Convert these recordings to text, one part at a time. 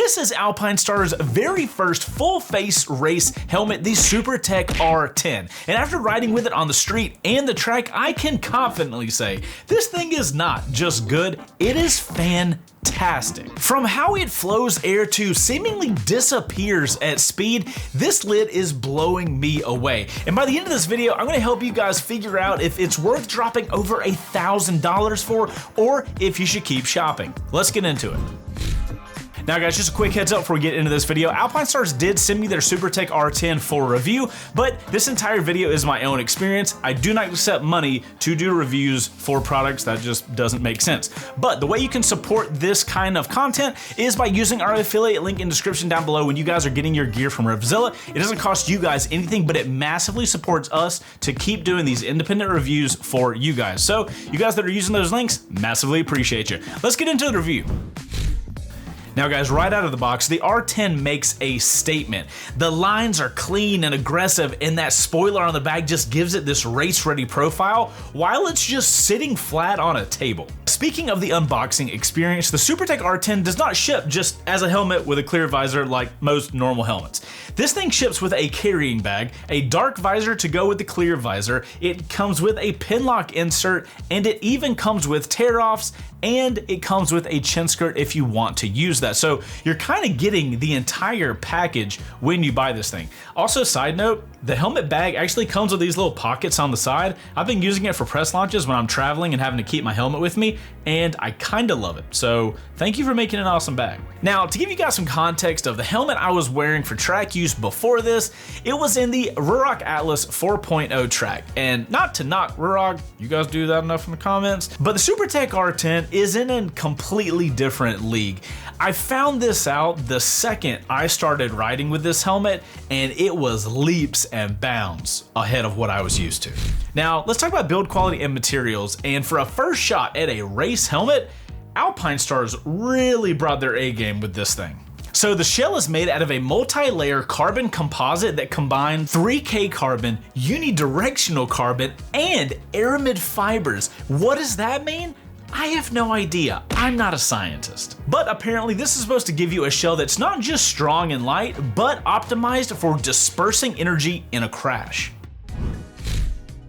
This is Alpinestars' very first full-face race helmet, the Supertech R10. And after riding with it on the street and the track, I can confidently say this thing is not just good, it is fantastic. From how it flows air to seemingly disappears at speed, this lid is blowing me away. And by the end of this video, I'm gonna help you guys figure out if it's worth dropping over $1,000 for, or if you should keep shopping. Let's get into it. Now guys, just a quick heads up before we get into this video. Alpinestars did send me their Supertech R10 for review, but this entire video is my own experience. I do not accept money to do reviews for products. That just doesn't make sense. But the way you can support this kind of content is by using our affiliate link in the description down below when you guys are getting your gear from Revzilla. It doesn't cost you guys anything, but it massively supports us to keep doing these independent reviews for you guys. So you guys that are using those links, massively appreciate you. Let's get into the review. Now guys, right out of the box, the R10 makes a statement. The lines are clean and aggressive, and that spoiler on the back just gives it this race-ready profile while it's just sitting flat on a table. Speaking of the unboxing experience, the Supertech R10 does not ship just as a helmet with a clear visor like most normal helmets. This thing ships with a carrying bag, a dark visor to go with the clear visor, it comes with a pin lock insert, and it even comes with tear-offs, and it comes with a chin skirt if you want to use that. So you're kind of getting the entire package when you buy this thing. Also, side note, the helmet bag actually comes with these little pockets on the side. I've been using it for press launches when I'm traveling and having to keep my helmet with me, and I kind of love it. So thank you for making an awesome bag. Now, to give you guys some context of the helmet I was wearing for track use before this, it was in the Ruroc Atlas 4.0 track. And not to knock Ruroc, you guys do that enough in the comments, but the Supertech R10 is in a completely different league. I found this out the second I started riding with this helmet, and it was leaps and bounds ahead of what I was used to. Now, let's talk about build quality and materials, and for a first shot at a race helmet, Alpinestars really brought their A game with this thing. So the shell is made out of a multi-layer carbon composite that combines 3K carbon, unidirectional carbon, and aramid fibers. What does that mean? I have no idea. I'm not a scientist. But apparently this is supposed to give you a shell that's not just strong and light, but optimized for dispersing energy in a crash.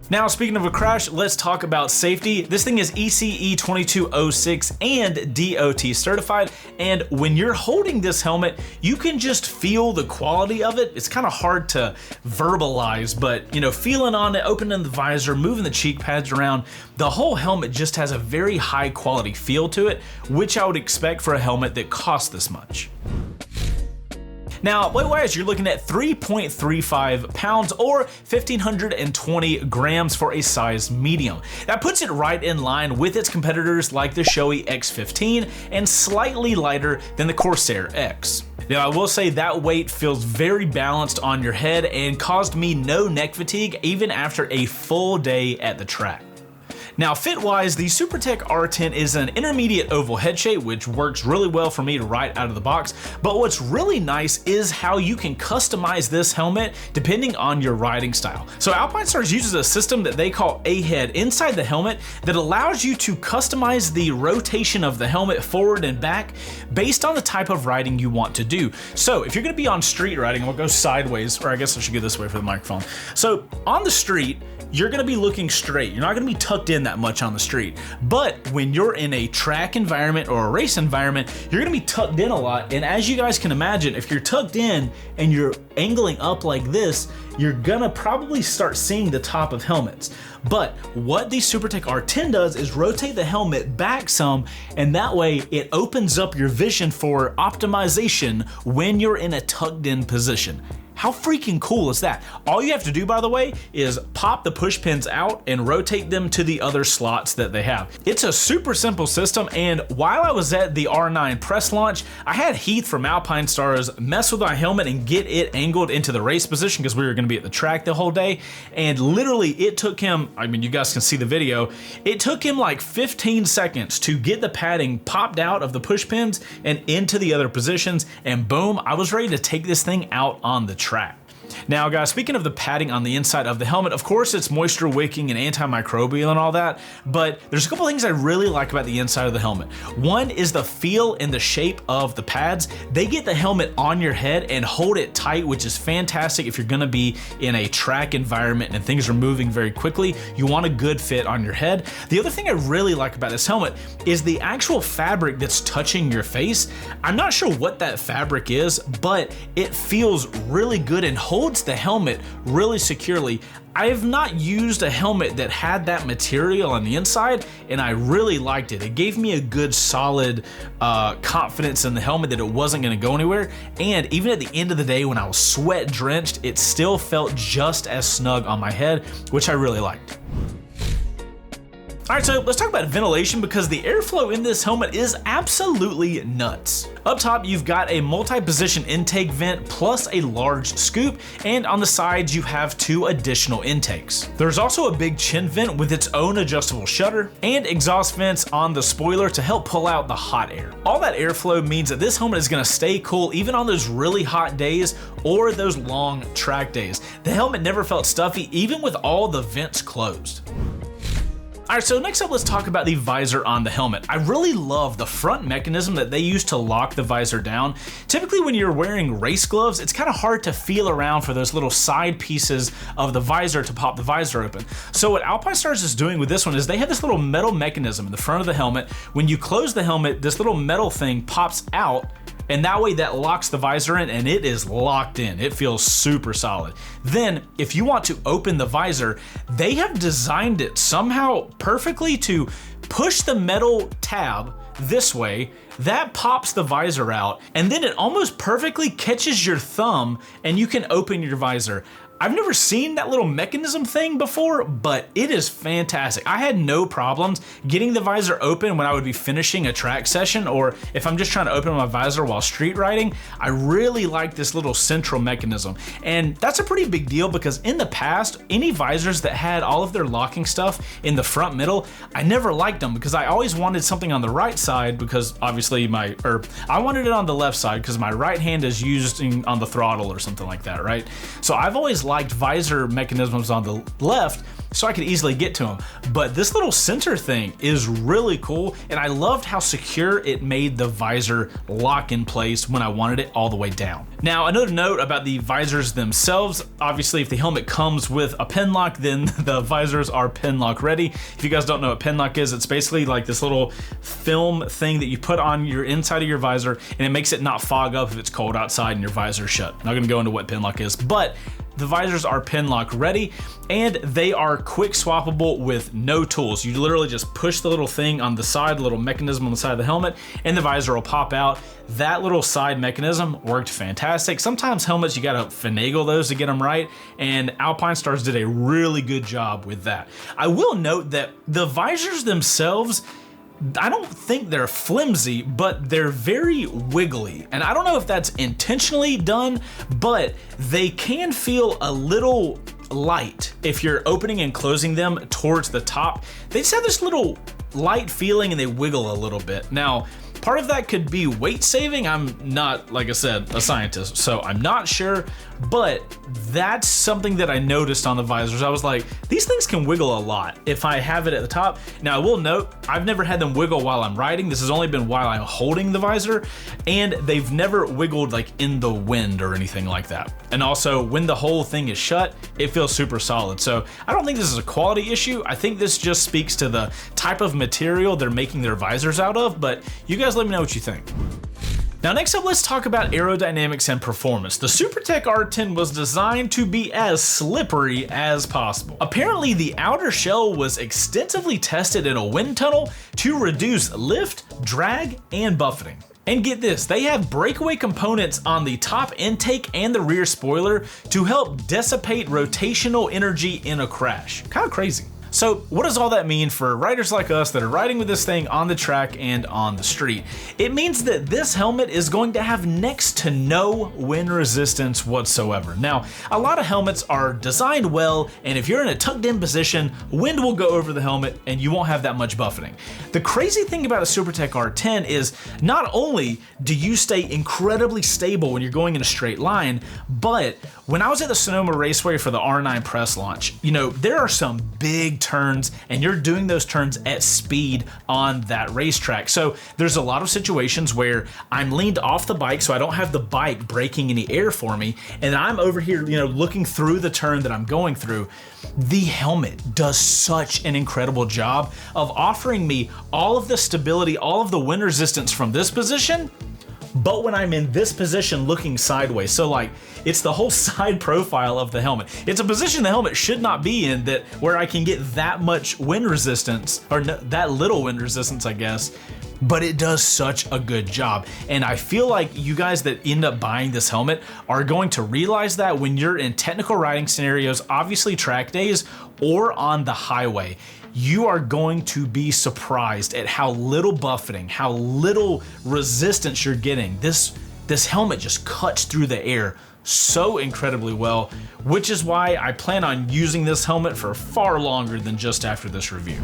Now, speaking of a crash, let's talk about safety. This thing is ECE 2206 and DOT certified, and when you're holding this helmet, you can just feel the quality of it. It's kind of hard to verbalize, but you know, feeling on it, opening the visor, moving the cheek pads around, the whole helmet just has a very high quality feel to it, which I would expect for a helmet that costs this much. Now, weight-wise, you're looking at 3.35 pounds or 1,520 grams for a size medium. That puts it right in line with its competitors like the Shoei X15 and slightly lighter than the Corsair X. Now, I will say that weight feels very balanced on your head and caused me no neck fatigue even after a full day at the track. Now, fit-wise, the Supertech R10 is an intermediate oval head shape, which works really well for me to ride out of the box, but what's really nice is how you can customize this helmet depending on your riding style. So Alpinestars uses a system that they call A-Head inside the helmet that allows you to customize the rotation of the helmet forward and back based on the type of riding you want to do. So if you're gonna be on street riding, and we'll go sideways, or I guess I should go this way for the microphone. So on the street, you're gonna be looking straight. You're not gonna be tucked in that much on the street. But when you're in a track environment or a race environment, you're gonna be tucked in a lot. And as you guys can imagine, if you're tucked in and you're angling up like this, you're gonna probably start seeing the top of helmets. But what the Supertech R10 does is rotate the helmet back some, and that way it opens up your vision for optimization when you're in a tucked in position. How freaking cool is that? All you have to do, by the way, is pop the push pins out and rotate them to the other slots that they have. It's a super simple system, and while I was at the R9 press launch, I had Heath from Alpinestars mess with my helmet and get it angled into the race position because we were gonna be at the track the whole day, and literally it took him, I mean, you guys can see the video, it took him like 15 seconds to get the padding popped out of the push pins and into the other positions, and boom, I was ready to take this thing out on the track. Now guys, speaking of the padding on the inside of the helmet, of course it's moisture wicking and antimicrobial and all that, but there's a couple things I really like about the inside of the helmet. One is the feel and the shape of the pads. They get the helmet on your head and hold it tight, which is fantastic if you're gonna be in a track environment and things are moving very quickly. You want a good fit on your head. The other thing I really like about this helmet is the actual fabric that's touching your face. I'm not sure what that fabric is, but it feels really good and holds the helmet really securely. I have not used a helmet that had that material on the inside, and I really liked it. It gave me a good solid confidence in the helmet that it wasn't gonna go anywhere, and even at the end of the day when I was sweat drenched, it still felt just as snug on my head, which I really liked. All right, so let's talk about ventilation because the airflow in this helmet is absolutely nuts. Up top, you've got a multi-position intake vent plus a large scoop, and on the sides, you have 2 additional intakes. There's also a big chin vent with its own adjustable shutter and exhaust vents on the spoiler to help pull out the hot air. All that airflow means that this helmet is gonna stay cool even on those really hot days or those long track days. The helmet never felt stuffy even with all the vents closed. All right, so next up, let's talk about the visor on the helmet. I really love the front mechanism that they use to lock the visor down. Typically when you're wearing race gloves, it's kind of hard to feel around for those little side pieces of the visor to pop the visor open. So what Alpinestars is doing with this one is they have this little metal mechanism in the front of the helmet. When you close the helmet, this little metal thing pops out, and that way that locks the visor in and it is locked in. It feels super solid. Then if you want to open the visor, they have designed it somehow perfectly to push the metal tab this way, that pops the visor out, and then it almost perfectly catches your thumb and you can open your visor. I've never seen that little mechanism thing before, but it is fantastic. I had no problems getting the visor open when I would be finishing a track session, or if I'm just trying to open my visor while street riding. I really like this little central mechanism, and that's a pretty big deal because in the past, any visors that had all of their locking stuff in the front middle, I never liked them because I always wanted something on the right side because obviously I wanted it on the left side because my right hand is using on the throttle or something like that, right? So I've always liked visor mechanisms on the left so I could easily get to them. But this little center thing is really cool, and I loved how secure it made the visor lock in place when I wanted it all the way down. Now, another note about the visors themselves, obviously if the helmet comes with a pin lock, then the visors are pin lock ready. If you guys don't know what pin lock is, it's basically like this little film thing that you put on your inside of your visor, and it makes it not fog up if it's cold outside and your visor's shut. I'm not gonna go into what pin lock is, but the visors are pin lock ready, and they are quick swappable with no tools. You literally just push the little thing on the side, the little mechanism on the side of the helmet, and the visor will pop out. That little side mechanism worked fantastic. Sometimes helmets, you gotta finagle those to get them right, and Alpinestars did a really good job with that. I will note that the visors themselves, I don't think they're flimsy, but they're very wiggly. And I don't know if that's intentionally done, but they can feel a little light if you're opening and closing them towards the top. They just have this little light feeling and they wiggle a little bit. Now, part of that could be weight saving. I'm not, like I said, a scientist, so I'm not sure, but that's something that I noticed on the visors. I was like, these things can wiggle a lot if I have it at the top. Now, I will note, I've never had them wiggle while I'm riding. This has only been while I'm holding the visor, and they've never wiggled like in the wind or anything like that. And also, when the whole thing is shut, it feels super solid. So I don't think this is a quality issue. I think this just speaks to the type of material they're making their visors out of, but you guys let me know what you think. Now next up, let's talk about aerodynamics and performance. The Supertech R10 was designed to be as slippery as possible. Apparently the outer shell was extensively tested in a wind tunnel to reduce lift, drag, and buffeting. And get this, they have breakaway components on the top intake and the rear spoiler to help dissipate rotational energy in a crash. Kind of crazy. So what does all that mean for riders like us that are riding with this thing on the track and on the street? It means that this helmet is going to have next to no wind resistance whatsoever. Now, a lot of helmets are designed well, and if you're in a tucked in position, wind will go over the helmet and you won't have that much buffeting. The crazy thing about a Supertech R10 is not only do you stay incredibly stable when you're going in a straight line, but when I was at the Sonoma Raceway for the R9 press launch, you know, there are some big turns and you're doing those turns at speed on that racetrack. So there's a lot of situations where I'm leaned off the bike so I don't have the bike breaking any air for me, and I'm over here, you know, looking through the turn that I'm going through. The helmet does such an incredible job of offering me all of the stability, all of the wind resistance from this position, but when I'm in this position looking sideways. So like, it's the whole side profile of the helmet. It's a position the helmet should not be in, that where I can get that much wind resistance, or no, that little wind resistance, I guess, but it does such a good job. And I feel like you guys that end up buying this helmet are going to realize that when you're in technical riding scenarios, obviously track days or on the highway, you are going to be surprised at how little buffeting, how little resistance you're getting. This helmet just cuts through the air so incredibly well, which is why I plan on using this helmet for far longer than just after this review.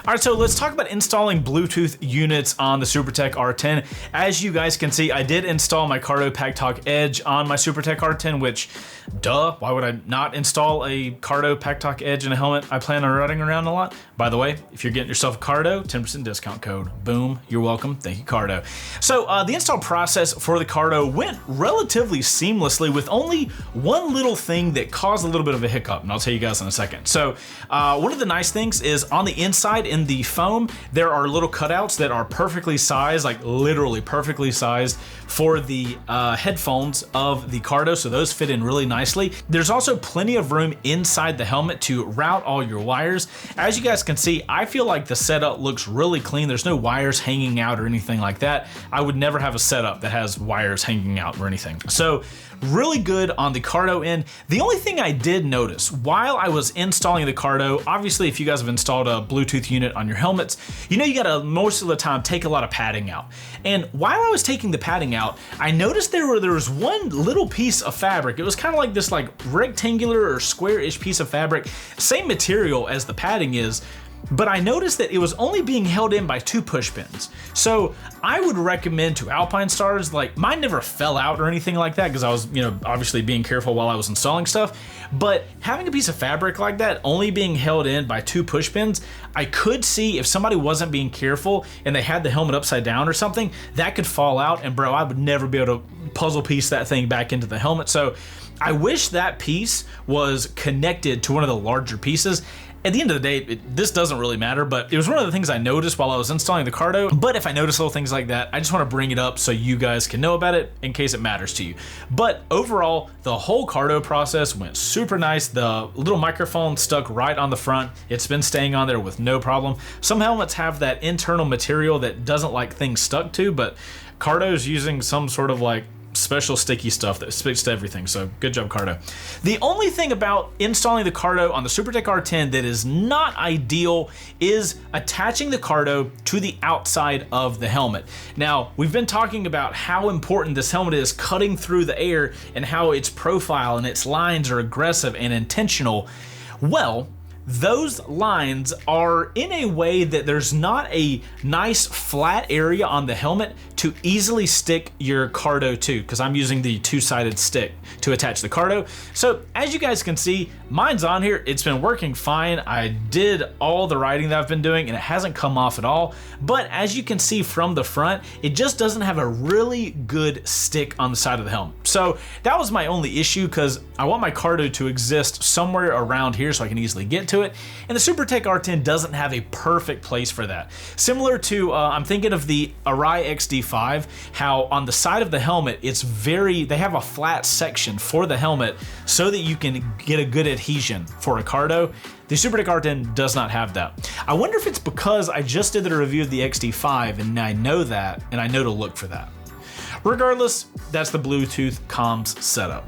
All right, so let's talk about installing Bluetooth units on the Supertech R10. As you guys can see, I did install my Cardo Pack Talk Edge on my Supertech R10, which, duh, why would I not install a Cardo Pack Talk Edge in a helmet I plan on riding around a lot? By the way, if you're getting yourself a Cardo, 10% discount code. Boom, you're welcome. Thank you, Cardo. So the install process for the Cardo went relatively seamlessly, with only one little thing that caused a little bit of a hiccup, and I'll tell you guys in a second. So one of the nice things is on the inside, in the foam, there are little cutouts that are perfectly sized, like literally perfectly sized for the headphones of the Cardo, so those fit in really nicely. There's also plenty of room inside the helmet to route all your wires. As you guys can see, I feel like the setup looks really clean. There's no wires hanging out or anything like that. I would never have a setup that has wires hanging out or anything. So really good on the Cardo end. The only thing I did notice while I was installing the Cardo, obviously if you guys have installed a Bluetooth unit on your helmets, you know you gotta most of the time take a lot of padding out. And while I was taking the padding out, I noticed there was one little piece of fabric. It was kind of like this like rectangular or square-ish piece of fabric, same material as the padding is, but I noticed that it was only being held in by 2 push pins. So I would recommend to Alpinestars, like mine never fell out or anything like that because I was, you know, obviously being careful while I was installing stuff, but having a piece of fabric like that only being held in by 2 push pins, I could see if somebody wasn't being careful and they had the helmet upside down or something, that could fall out, and bro, I would never be able to puzzle piece that thing back into the helmet. So I wish that piece was connected to one of the larger pieces. At the end of the day, this doesn't really matter, but it was one of the things I noticed while I was installing the Cardo. But if I notice little things like that, I just want to bring it up so you guys can know about it in case it matters to you. But overall, the whole Cardo process went super nice. The little microphone stuck right on the front. It's been staying on there with no problem. Some helmets have that internal material that doesn't like things stuck to, but Cardo's using some sort of like special sticky stuff that sticks to everything, so good job, Cardo. The only thing about installing the Cardo on the Supertech R10 that is not ideal is attaching the Cardo to the outside of the helmet. Now, we've been talking about how important this helmet is cutting through the air and how its profile and its lines are aggressive and intentional. Well, those lines are in a way that there's not a nice flat area on the helmet to easily stick your Cardo to, because I'm using the 2-sided stick to attach the Cardo. So as you guys can see, mine's on here. It's been working fine. I did all the riding that I've been doing and it hasn't come off at all. But as you can see from the front, it just doesn't have a really good stick on the side of the helmet. So that was my only issue, because I want my Cardo to exist somewhere around here so I can easily get to it. And the Supertech R10 doesn't have a perfect place for that. Similar to, I'm thinking of the Arai XD5, how on the side of the helmet, they have a flat section for the helmet so that you can get a good adhesion for a Cardo. The Supertech R10 does not have that. I wonder if it's because I just did the review of the XD5 and I know that, and I know to look for that. Regardless, that's the Bluetooth comms setup.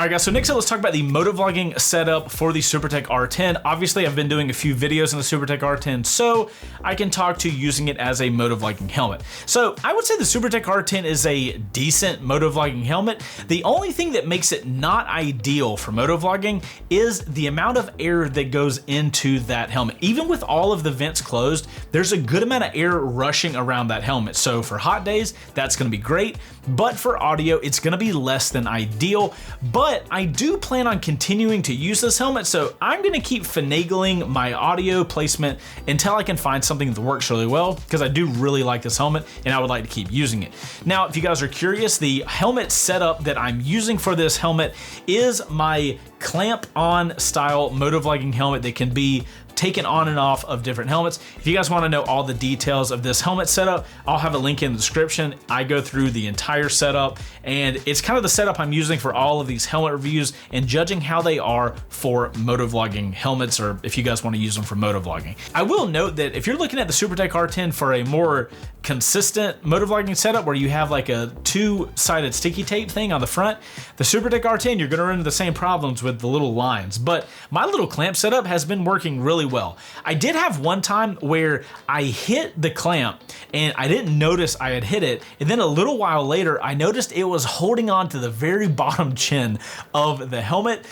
All right guys, so next up let's talk about the motovlogging setup for the Supertech R10. Obviously I've been doing a few videos on the Supertech R10, so I can talk to using it as a motovlogging helmet. So I would say the Supertech R10 is a decent motovlogging helmet. The only thing that makes it not ideal for motovlogging is the amount of air that goes into that helmet. Even with all of the vents closed, there's a good amount of air rushing around that helmet. So for hot days, that's gonna be great, but for audio, it's gonna be less than ideal. But I do plan on continuing to use this helmet, so I'm gonna keep finagling my audio placement until I can find something that works really well, because I do really like this helmet and I would like to keep using it. Now, if you guys are curious, the helmet setup that I'm using for this helmet is my clamp on style motovlogging helmet that can be taken on and off of different helmets. If you guys want to know all the details of this helmet setup, I'll have a link in the description. I go through the entire setup, and it's kind of the setup I'm using for all of these helmet reviews and judging how they are for motovlogging helmets, or if you guys want to use them for motovlogging. I will note that if you're looking at the Supertech R10 for a more consistent motovlogging setup where you have like a two-sided sticky tape thing on the front, the Supertech R10, you're gonna run into the same problems with the little lines. But my little clamp setup has been working really well. I did have one time where I hit the clamp and I didn't notice I had hit it, and then a little while later I noticed it was holding on to the very bottom chin of the helmet.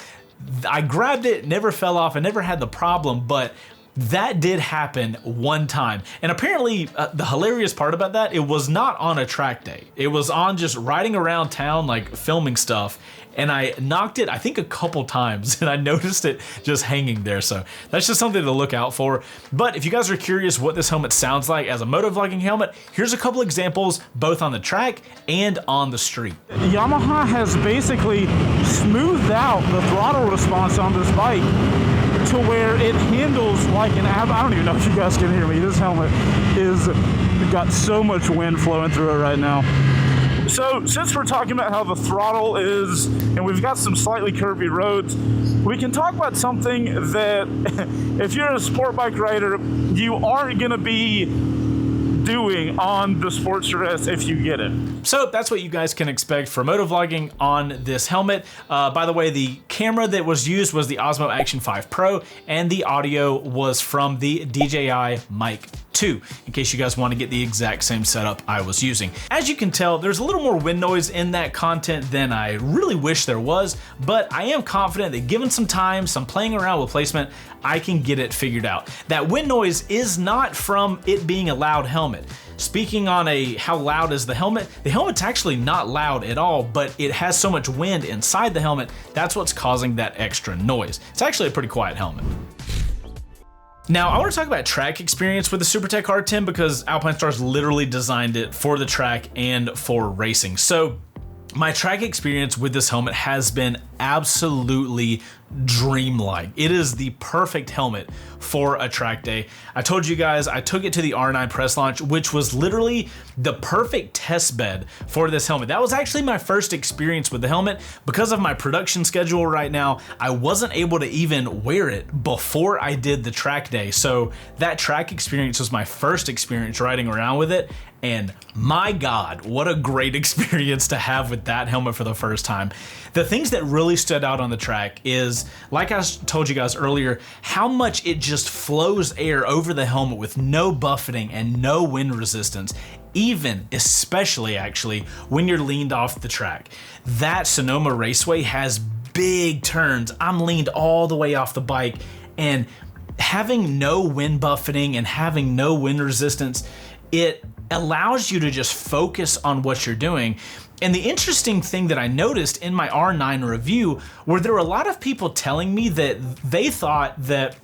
I grabbed it, never fell off, I never had the problem, but that did happen one time. And apparently the hilarious part about that, it was not on a track day. It was on just riding around town, like filming stuff. And I knocked it, I think a couple times, and I noticed it just hanging there. So that's just something to look out for. But if you guys are curious what this helmet sounds like as a motovlogging helmet, here's a couple examples, both on the track and on the street. Yamaha has basically smoothed out the throttle response on this bike to where it handles like an I don't even know if you guys can hear me. This helmet is got so much wind flowing through it right now. So since we're talking about how the throttle is, and we've got some slightly curvy roads, we can talk about something that if you're a sport bike rider, you aren't gonna be doing on the Sportster S if you get it. So that's what you guys can expect for motovlogging on this helmet. By the way, the camera that was used was the Osmo Action 5 Pro, and the audio was from the DJI Mic 2, in case you guys want to get the exact same setup I was using. As you can tell, there's a little more wind noise in that content than I really wish there was, but I am confident that given some time, some playing around with placement, I can get it figured out. That wind noise is not from it being a loud helmet. Speaking on how loud is the helmet's actually not loud at all, but it has so much wind inside the helmet, that's what's causing that extra noise. It's actually a pretty quiet helmet. Now, I want to talk about track experience with the Supertech R10 because Alpinestars literally designed it for the track and for racing. So my track experience with this helmet has been absolutely dreamlike. It is the perfect helmet for a track day. I told you guys I took it to the R9 press launch, which was literally the perfect test bed for this helmet. That was actually my first experience with the helmet. Because of my production schedule right now, I wasn't able to even wear it before I did the track day. So that track experience was my first experience riding around with it. And my God, what a great experience to have with that helmet for the first time. The things that really stood out on the track is, like I told you guys earlier, how much it just flows air over the helmet with no buffeting and no wind resistance, especially actually when you're leaned off the track. That Sonoma Raceway has big turns. I'm leaned all the way off the bike, and having no wind buffeting and having no wind resistance, it allows you to just focus on what you're doing. And the interesting thing that I noticed in my R9 review were there were a lot of people telling me that they thought that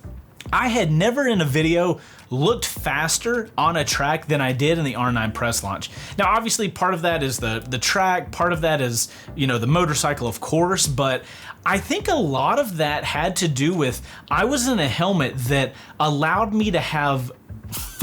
I had never in a video looked faster on a track than I did in the R9 press launch. Now, obviously part of that is the track, part of that is, you know, the motorcycle, of course, but I think a lot of that had to do with I was in a helmet that allowed me to have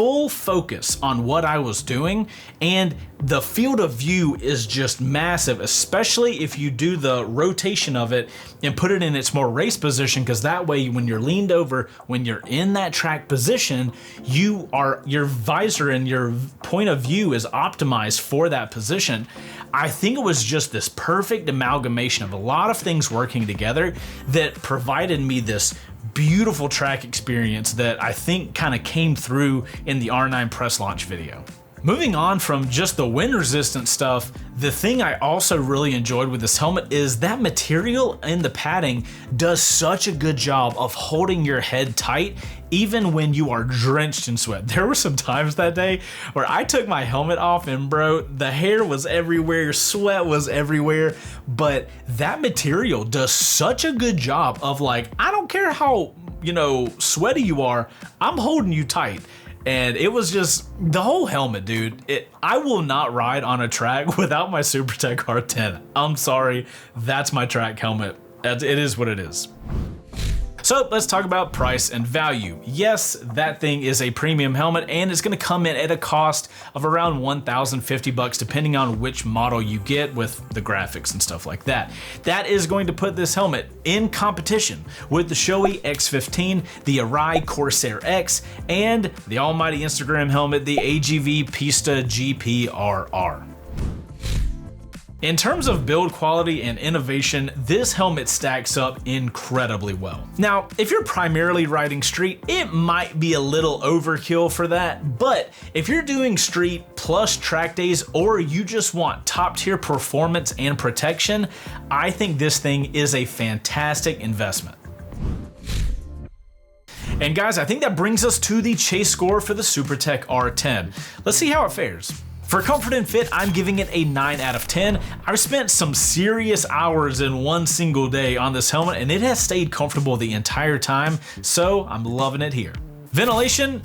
full focus on what I was doing, and the field of view is just massive, especially if you do the rotation of it and put it in its more race position, because that way when you're leaned over, when you're in that track position, your visor and your point of view is optimized for that position. I think it was just this perfect amalgamation of a lot of things working together that provided me this beautiful track experience that I think kind of came through in the R9 press launch video. Moving on from just the wind resistant stuff, the thing I also really enjoyed with this helmet is that material in the padding does such a good job of holding your head tight even when you are drenched in sweat. There were some times that day where I took my helmet off and bro, the hair was everywhere, sweat was everywhere, but that material does such a good job of like, I don't care how, sweaty you are, I'm holding you tight. And it was just the whole helmet, dude. I will not ride on a track without my Supertech R10. I'm sorry, that's my track helmet. It is what it is. So let's talk about price and value. Yes, that thing is a premium helmet and it's gonna come in at a cost of around $1,050 depending on which model you get with the graphics and stuff like that. That is going to put this helmet in competition with the Shoei X15, the Arai Corsair X, and the almighty Instagram helmet, the AGV Pista GP-RR. In terms of build quality and innovation, this helmet stacks up incredibly well. Now, if you're primarily riding street, it might be a little overkill for that, but if you're doing street plus track days, or you just want top tier performance and protection, I think this thing is a fantastic investment. And guys, I think that brings us to the chase score for the Supertech R10. Let's see how it fares. For comfort and fit, I'm giving it a 9 out of 10. I've spent some serious hours in one single day on this helmet and it has stayed comfortable the entire time, so I'm loving it here. Ventilation,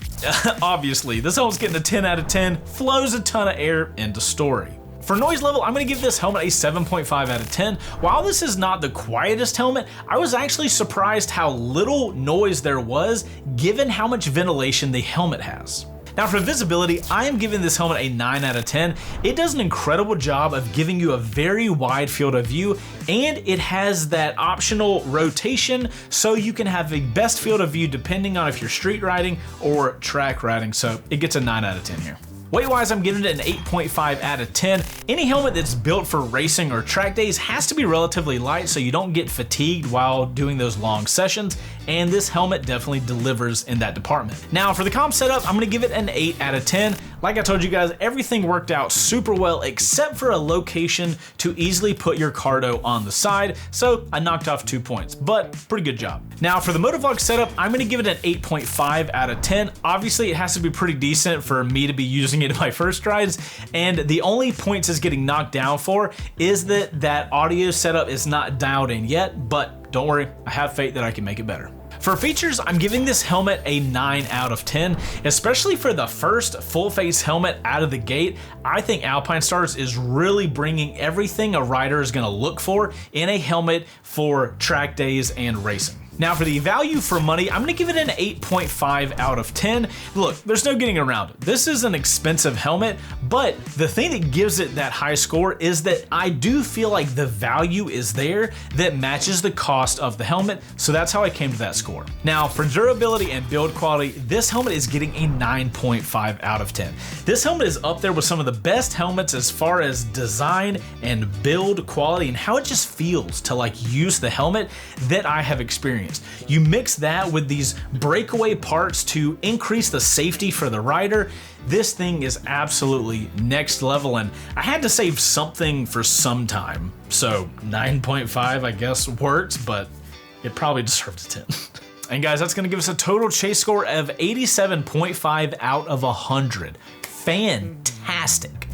obviously, this helmet's getting a 10 out of 10, flows a ton of air, end of story. For noise level, I'm gonna give this helmet a 7.5 out of 10. While this is not the quietest helmet, I was actually surprised how little noise there was given how much ventilation the helmet has. Now for visibility, I am giving this helmet a 9 out of 10. It does an incredible job of giving you a very wide field of view, and it has that optional rotation so you can have the best field of view depending on if you're street riding or track riding, so it gets a 9 out of 10 here. Weight-wise, I'm giving it an 8.5 out of 10. Any helmet that's built for racing or track days has to be relatively light so you don't get fatigued while doing those long sessions, and this helmet definitely delivers in that department. Now for the comp setup, I'm gonna give it an 8 out of 10. Like I told you guys, everything worked out super well except for a location to easily put your cardo on the side, so I knocked off 2 points, but pretty good job. Now for the Motovlog setup, I'm gonna give it an 8.5 out of 10. Obviously it has to be pretty decent for me to be using it in my first rides, and the only points it's getting knocked down for is that audio setup is not dialed in yet, but don't worry, I have faith that I can make it better. For features, I'm giving this helmet a 9 out of 10, especially for the first full face helmet out of the gate. I think Alpinestars is really bringing everything a rider is gonna look for in a helmet for track days and racing. Now for the value for money, I'm gonna give it an 8.5 out of 10. Look, there's no getting around it. This is an expensive helmet, but the thing that gives it that high score is that I do feel like the value is there that matches the cost of the helmet, so that's how I came to that score. Now for durability and build quality, this helmet is getting a 9.5 out of 10. This helmet is up there with some of the best helmets as far as design and build quality and how it just feels to like use the helmet that I have experienced. You mix that with these breakaway parts to increase the safety for the rider. This thing is absolutely next level, and I had to save something for some time. So 9.5 I guess works, but it probably deserves a 10. And guys, that's gonna give us a total chase score of 87.5 out of 100. Fantastic.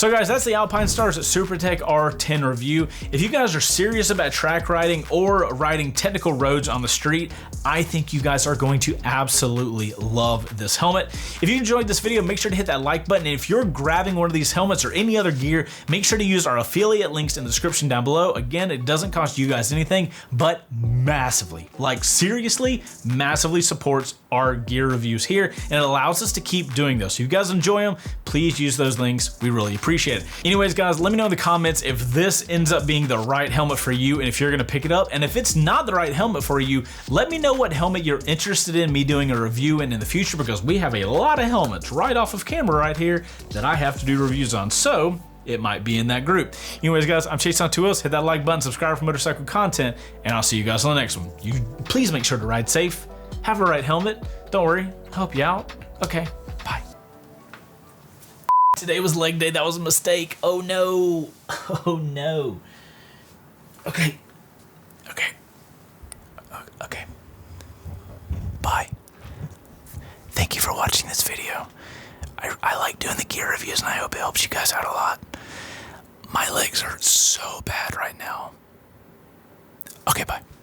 So guys, that's the Alpinestars Supertech R10 review. If you guys are serious about track riding or riding technical roads on the street, I think you guys are going to absolutely love this helmet. If you enjoyed this video, make sure to hit that like button. And if you're grabbing one of these helmets or any other gear, make sure to use our affiliate links in the description down below. Again, it doesn't cost you guys anything, but massively, like seriously, massively supports our gear reviews here, and it allows us to keep doing those. So if you guys enjoy them, please use those links. We really appreciate it. Anyways, guys, let me know in the comments if this ends up being the right helmet for you and if you're gonna pick it up. And if it's not the right helmet for you, let me know what helmet you're interested in me doing a review in the future, because we have a lot of helmets right off of camera right here that I have to do reviews on. So it might be in that group. Anyways, guys, I'm Chaseontwowheels. Hit that like button, subscribe for motorcycle content, and I'll see you guys on the next one. You please make sure to ride safe, have the right helmet. Don't worry, I'll help you out. Okay, bye. Today was leg day. That was a mistake. Oh no. Oh no. Okay. Okay. Bye. Thank you for watching this video. I like doing the gear reviews, and I hope it helps you guys out a lot. My legs are so bad right now. Okay, bye.